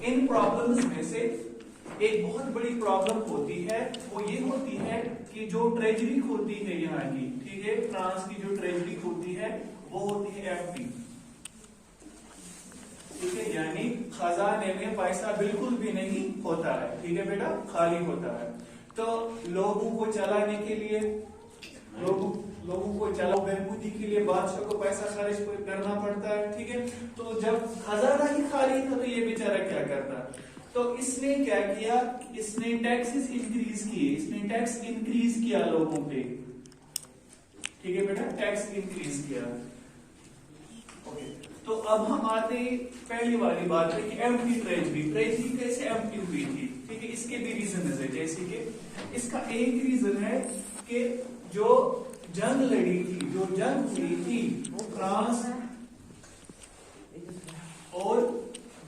इन problems में से एक बहुत बड़ी प्रॉब्लम होती है, वो ये होती है कि जो ट्रेजरी होती है यहाँ की, ठीक है, फ्रांस की जो ट्रेजरी होती है वो होती है एम्प्टी, ठीक है, यानी खजाने में पैसा बिल्कुल भी नहीं होता है, ठीक है बेटा, खाली होता है। तो लोगों को चलाने के लिए, लोगों को चलाओ बहबूदी के लिए बादशाह को पैसा खर्च करना पड़ता है, ठीक है। तो जब खजाना ही खाली था तो ये बेचारा क्या करता, तो इसने क्या किया, इसने टैक्सेस इंक्रीज किए, इसने टैक्स इंक्रीज किया लोगों पे, ठीक है बेटा, टैक्स इंक्रीज किया। ओके, तो अब हम आते पहली वाली बात है कि एम्प्टी ट्रेजरी, ट्रेजरी कैसे एम्प्टी हुई थी, ठीक है। इसके भी रीजन है, जैसे कि इसका एक रीजन है कि जो जंग लड़ी थी, जो जंग हुई थी फ्रांस और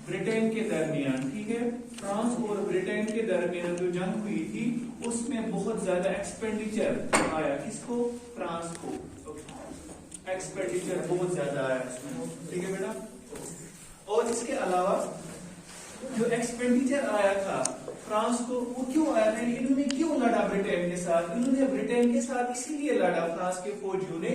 ब्रिटेन के दरमियान, ठीक है, फ्रांस और ब्रिटेन के दरमियान जो जंग हुई थी उसमें बहुत ज्यादा एक्सपेंडिचर आया, किसको, फ्रांस को, एक्सपेंडिचर बहुत ज्यादा आया इसमें, ठीक है बेटा। और इसके अलावा जो एक्सपेंडिचर आया था फ्रांस को, वो क्यों आया था, इन्होंने क्यों लड़ा ब्रिटेन के साथ, इन्होंने ब्रिटेन के साथ इसीलिए लड़ा फ्रांस के फौजियों ने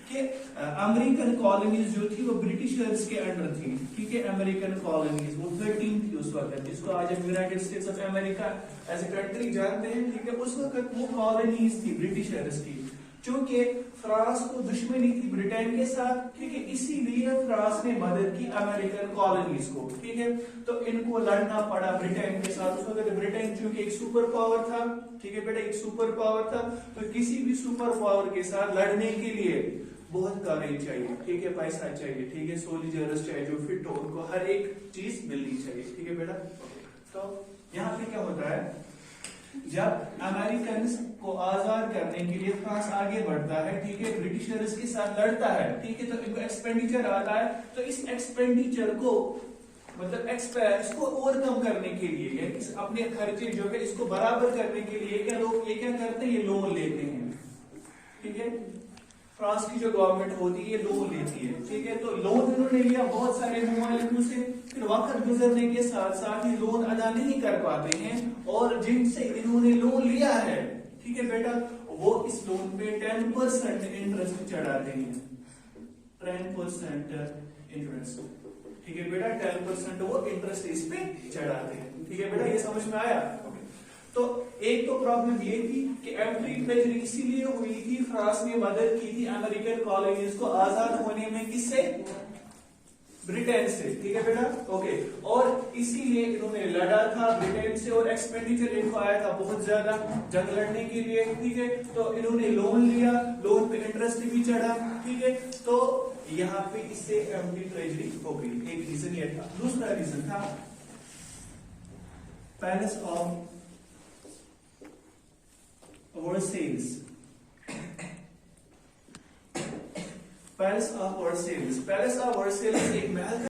कि अमेरिकन कॉलोनीज जो थी वो ब्रिटिशर्स के अंडर थी, ठीक है, अमेरिकन कॉलोनीज वो 13 थी उस वक्त, जिसको आज हम United States of America as a country जानते हैं, ठीक है। उस वक्त वो कॉलोनीज थी ब्रिटिशर्स की, चूंकि फ्रांस को दुश्मनी थी ब्रिटेन के साथ, ठीक है, इसीलिए फ्रांस ने मदद की अमेरिकन कॉलोनीज को, ठीक है। तो इनको लड़ना पड़ा ब्रिटेन के साथ। उस वक्त ब्रिटेन चूंकि एक सुपर पावर था, ठीक है बेटा, एक सुपर पावर था, तो किसी भी सुपर पावर के साथ लड़ने के लिए बहुत करेज चाहिए, ठीक है, पैसा चाहिए, ठीक है, सोल्जर्स चाहिए जो फिट हो, उनको हर एक चीज मिलनी चाहिए, ठीक है बेटा। तो यहाँ पे क्या होता है, जब अमेरिकन को आजाद करने के लिए फ्रांस आगे बढ़ता है, ठीक है, ब्रिटिशर्स के साथ लड़ता है, ठीक है, तो इनको एक्सपेंडिचर आता है, तो इस एक्सपेंडिचर को मतलब इसको ओवरकम करने के लिए या अपने खर्चे जो है इसको बराबर करने के लिए क्या लोग ये क्या करते हैं, ये लोन लेते हैं, ठीक है। फ्रांस की जो गवर्नमेंट होती है ये लोन लेती है, ठीक है, तो लोन इन्होंने लिया बहुत सारे मुमालिकों से, फिर वक्त गुजरने के साथ साथ ही लोन अदा नहीं कर पाते हैं, और जिनसे इन्होंने लोन लिया है, ठीक है बेटा, वो इस लोन पे 10% इंटरेस्ट चढ़ाते हैं, 10% इंटरेस्ट, ठीक है बेटा, 10% वो इंटरेस्ट इस पे चढ़ाते हैं, ठीक है बेटा, ये समझ में आया। तो एक तो प्रॉब्लम ये थी कि एम्प्टी ट्रेजरी इसीलिए हुई थी, फ्रांस ने मदद की थी अमेरिकन कॉलोनीज को आजाद होने में, किससे, ब्रिटेन से, ठीक है बेटा, ओके। और इसीलिए इन्होंने लड़ा था ब्रिटेन से, और एक्सपेंडिचर इनको आया था बहुत ज्यादा जंग लड़ने के लिए, ठीक है, तो इन्होंने लोन लिया, लोन पे इंटरेस्ट भी चढ़ा, ठीक है, तो यहाँ पे इससे एम्प्टी ट्रेजरी हो गई, एक रीजन ये था। दूसरा रीजन था palace of Versailles, Palace of Versailles, Palace of Versailles एक महल